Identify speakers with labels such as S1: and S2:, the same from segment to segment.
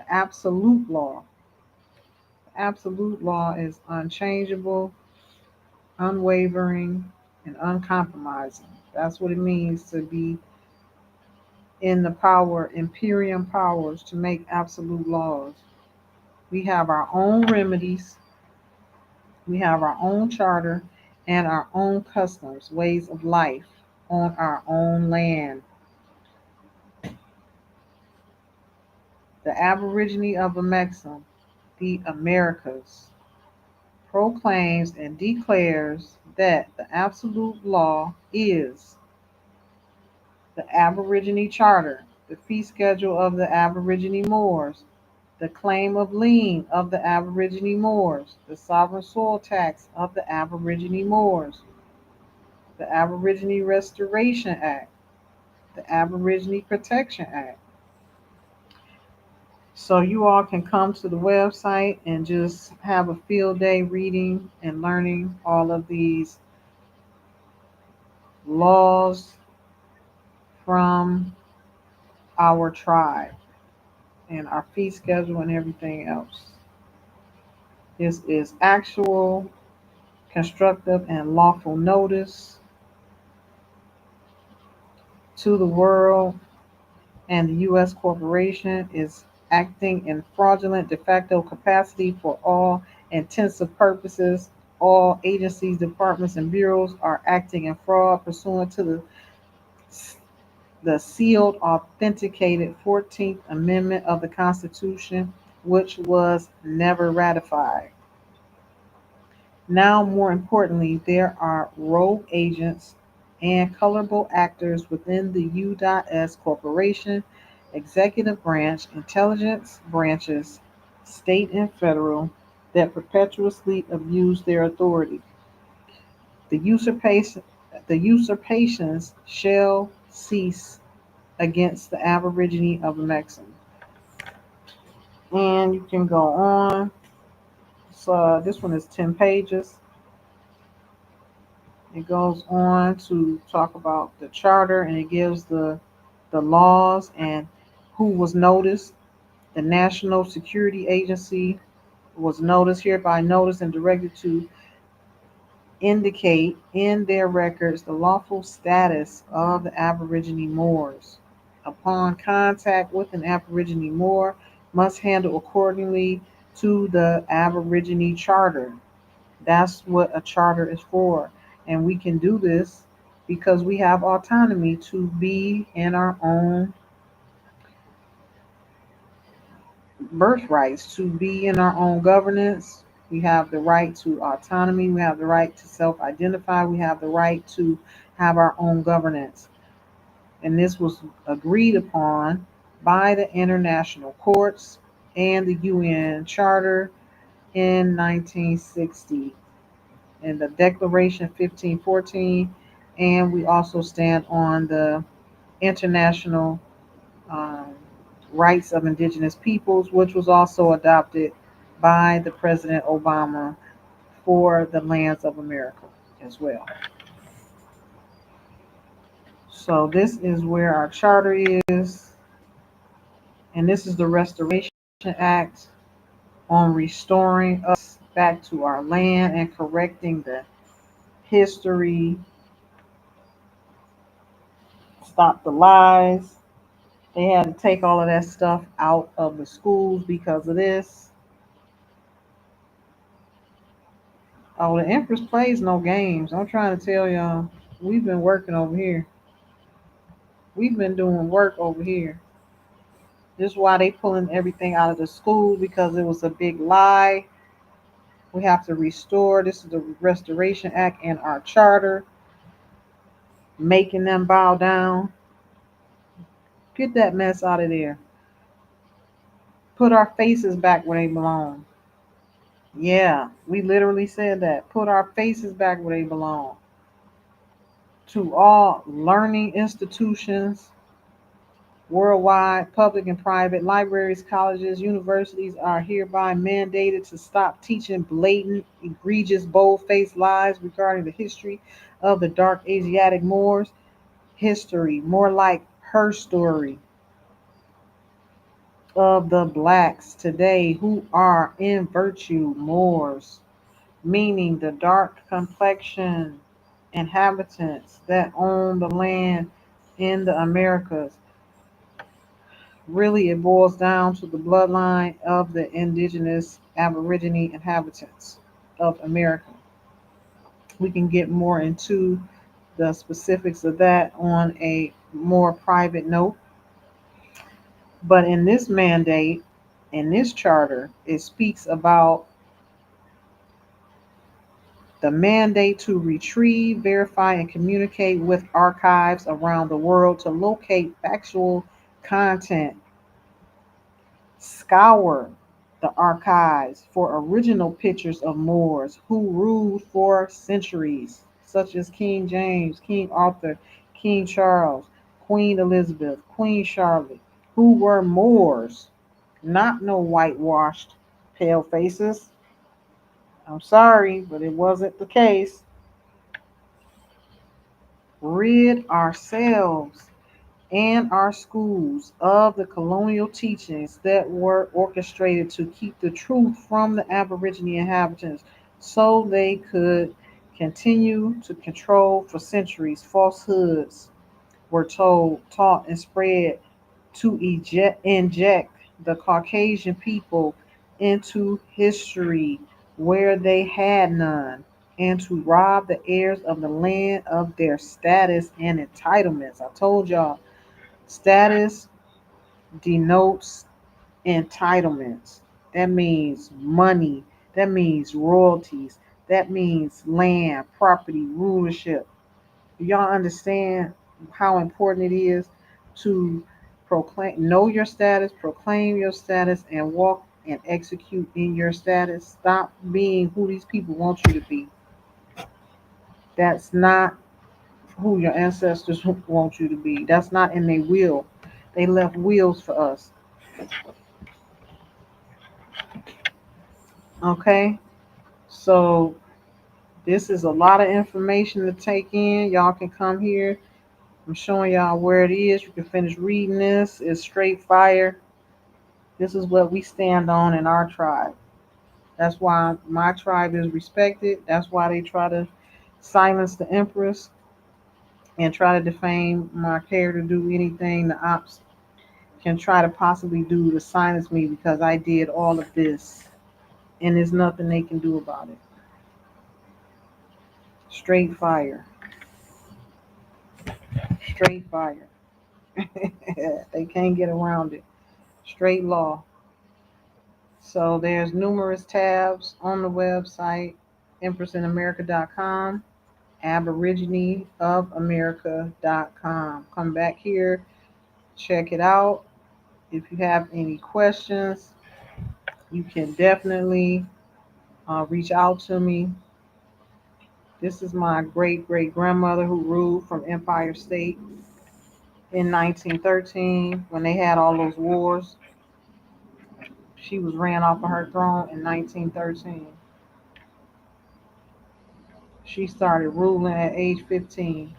S1: The absolute law. The absolute law is unchangeable, unwavering, and uncompromising. That's what it means to be in the power, imperium powers, to make absolute laws. We have our own remedies, we have our own charter, and our own customs, ways of life on our own land. The Aborigine of Amexem, the Americas, proclaims and declares that the absolute law is the Aborigine Charter, the fee schedule of the Aborigine Moors, the claim of lien of the Aborigine Moors, the sovereign soil tax of the Aborigine Moors, the Aborigine Restoration Act, the Aborigine Protection Act. So you all can come to the website and just have a field day reading and learning all of these laws from our tribe and our fee schedule and everything else. This is actual, constructive, and lawful notice to the world, and the U.S. corporation is acting in fraudulent de facto capacity for all intensive purposes. All agencies, departments, and bureaus are acting in fraud pursuant to the sealed, authenticated 14th Amendment of the Constitution, which was never ratified. Now, more importantly, there are rogue agents and colorable actors within the U.S. corporation, executive branch, intelligence branches, state and federal, that perpetuously abuse their authority. The usurpation, the usurpations shall cease against the Aborigine of Mexam. And you can go on. So this one is 10 pages. It goes on to talk about the charter, and it gives the laws and who was noticed. The National Security Agency was noticed, hereby noticed and directed to indicate in their records the lawful status of the Aborigine Moors. Upon contact with an Aborigine Moor, must handle accordingly to the Aborigine Charter. That's what a charter is for. And we can do this because we have autonomy to be in our own birthrights, to be in our own governance. We have the right to autonomy. We have the right to self identify. We have the right to have our own governance. And this was agreed upon by the international courts and the UN Charter in 1960 in the Declaration 1514. And we also stand on the International um, Rights of Indigenous Peoples, which was also adopted by the President Obama for the lands of America as well. So this is where our charter is, and this is the Restoration Act on restoring us back to our land and correcting the history, stop the lies. They had to take all of that stuff out of the schools because of this. Oh, the Empress plays no games. I'm trying to tell y'all, we've been working over here. We've been doing work over here. This is why they pulling everything out of the schools because it was a big lie. We have to restore. This is the Restoration Act and our charter, making them bow down. Get that mess out of there. Put our faces back where they belong. Yeah, we literally said that. Put our faces back where they belong. To all learning institutions worldwide, public and private libraries, colleges, universities are hereby mandated to stop teaching blatant, egregious, bold-faced lies regarding the history of the dark Asiatic Moors. History, more like her story. of the blacks today who are in virtue Moors, meaning the dark complexion inhabitants that own the land in the Americas. Really, it boils down to the bloodline of the indigenous Aborigine inhabitants of America. We can get more into the specifics of that on a more private note. But in this mandate, in this charter, it speaks about the mandate to retrieve, verify, and communicate with archives around the world to locate factual content, scour the archives for original pictures of Moors who ruled for centuries, such as King James, King Arthur, King Charles, Queen Elizabeth, Queen Charlotte, who were Moors, not no whitewashed pale faces. I'm sorry, but it wasn't the case. Rid ourselves and our schools of the colonial teachings that were orchestrated to keep the truth from the Aboriginal inhabitants so they could continue to control for centuries. Falsehoods were told, taught, and spread to inject the Caucasian people into history where they had none, and to rob the heirs of the land of their status and entitlements. I told y'all, status denotes entitlements. That means money, that means royalties, that means land, property, rulership. Do y'all understand how important it is to know your status, proclaim your status, and walk and execute in your status? Stop being who these people want you to be. That's not who your ancestors want you to be. That's not in their will. They left wills for us. Okay? So this is a lot of information to take in. Y'all can come here. I'm showing y'all where it is. You can finish reading this. It's straight fire. This is what we stand on in our tribe. That's why my tribe is respected. That's why they try to silence the Empress and try to defame my character, do anything the ops can try to possibly do to silence me because I did all of this. And there's nothing they can do about it. Straight fire. Straight fire. They can't get around it. Straight law. So there's numerous tabs on the website, empressinamerica.com, aborigineofamerica.com. Come back here, check it out. If you have any questions, you can definitely reach out to me. This is my great great grandmother who ruled from Empire State in 1913 when they had all those wars. She was ran off of her throne in 1913. She started ruling at age 15.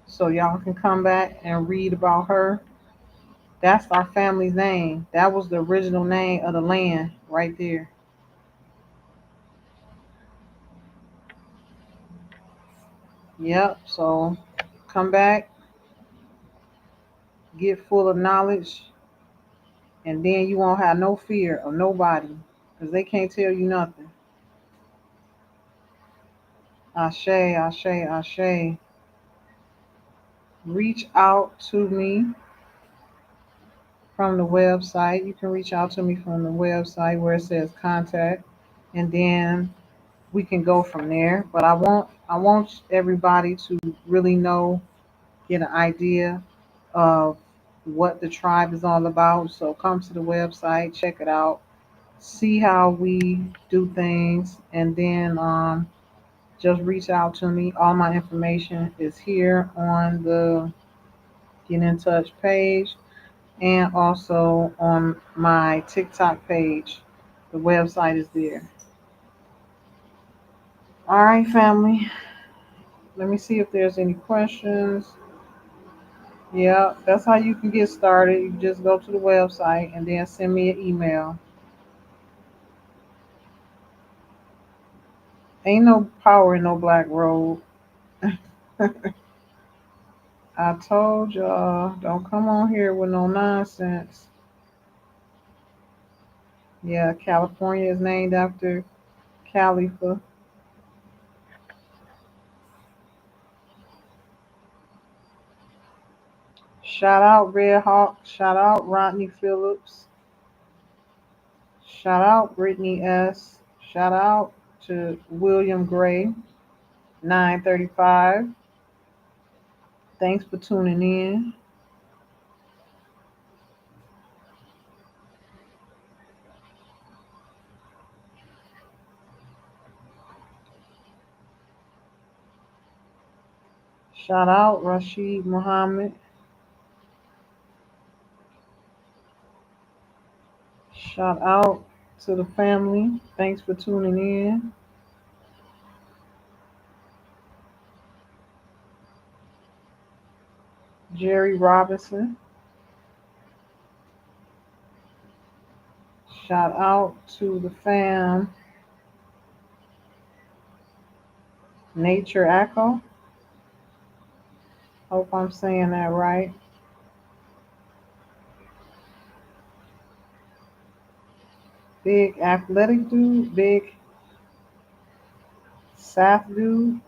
S1: So y'all can come back and read about her. That's our family's name. That was the original name of the land right there. Yep. So come back, get full of knowledge, and then you won't have no fear of nobody because they can't tell you nothing. Ashe, ashe, ashe. Reach out to me from the website. You can reach out to me from the website where it says contact, and then we can go from there. But I want everybody to really know, get an idea of what the tribe is all about. So come to the website, check it out, see how we do things, and then just reach out to me. All my information is here on the Get in Touch page and also on my TikTok page. The website is there. All right, family. Let me see if there's any questions. Yeah, that's how you can get started. You just go to the website and then send me an email. Ain't no power in no black robe. I told y'all, don't come on here with no nonsense. Yeah, California is named after Khalifa. Shout out Red Hawk. Shout out Rodney Phillips. Shout out Brittany S. Shout out to William Gray, 935. Thanks for tuning in. Shout out Rashid Muhammad. Shout out to the family. Thanks for tuning in. Jerry Robinson. Shout out to the fam. Nature Echo. Hope I'm saying that right. Big athletic dude. Big Saf dude.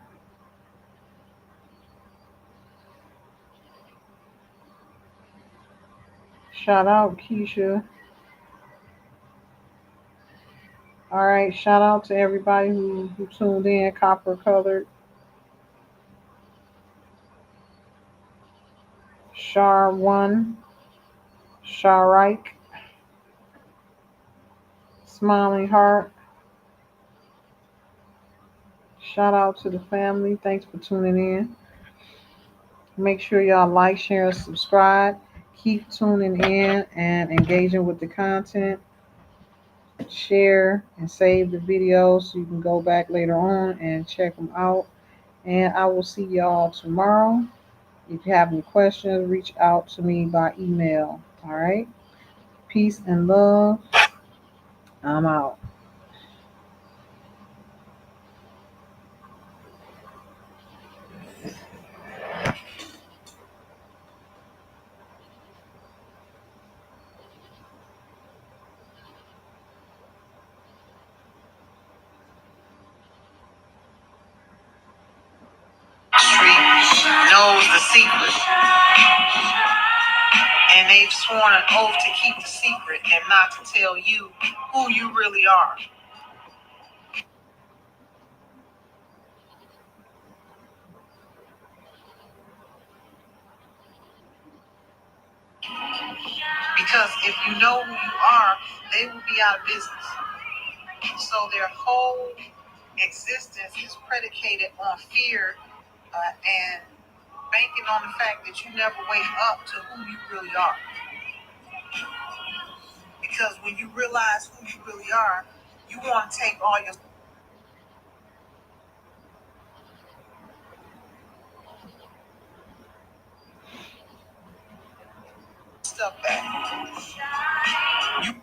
S1: Shout out Keisha. All right. Shout out to everybody who tuned in. Copper Colored. Shar One. Sharike. Smiling Heart. Shout out to the family. Thanks for tuning in. Make sure y'all like, share, and subscribe. Keep tuning in and engaging with the content. Share and save the videos so you can go back later on and check them out. And I will see y'all tomorrow. If you have any questions, reach out to me by email. All right. Peace and love. I'm out. Street knows the secret, and they've sworn an oath to keep the secret and not to tell you who you really are. Because if you know who you are, they will be out of business. So their whole existence is predicated on fear and banking on the fact that you never wake up to who you really are. Because when you realize who you really are, you want to take all your stuff back. You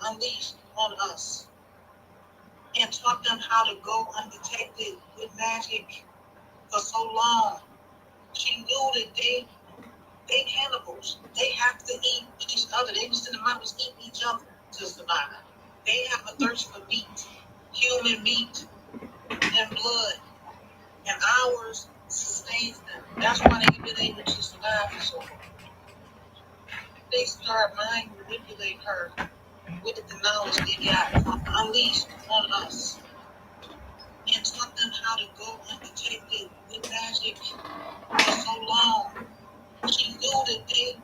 S1: unleashed on us and taught them how to go undetected with magic for so long. She knew that they cannibals. They have to eat each other. They was in the mountains eating each other to survive. They have a thirst for meat, human meat and blood, and ours sustains them. That's why they've been able to survive for so long. They start mind manipulating her with the knowledge they got unleashed on us and taught them how to go undetected with magic for so long. She knew that they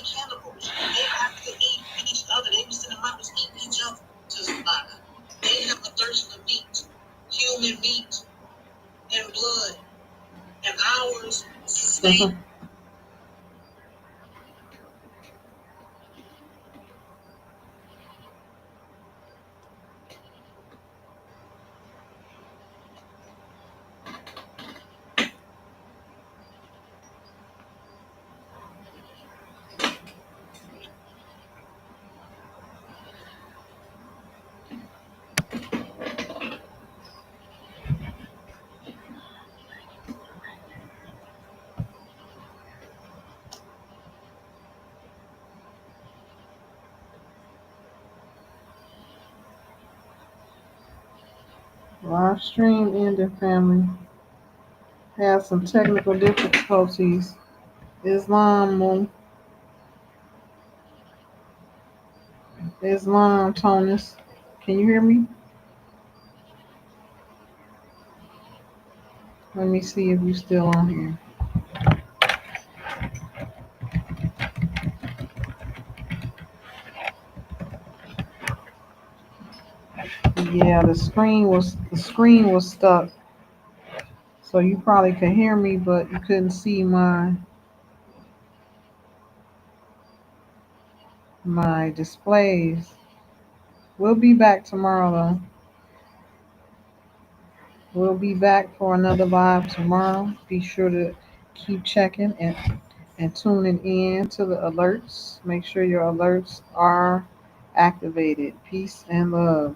S1: cannibals. They have to eat each other. They was in the mountains eating each other to survive. They have a thirst for meat, human meat and blood, and ours sustain. Live stream ended, family. Had some technical difficulties. Islam, Tonus. Can you hear me? Let me see if you're still on here. Yeah, the screen was stuck. So you probably could hear me, but you couldn't see my displays. We'll be back tomorrow though. We'll be back for another live tomorrow. Be sure to keep checking and tuning in to the alerts. Make sure your alerts are activated. Peace and love.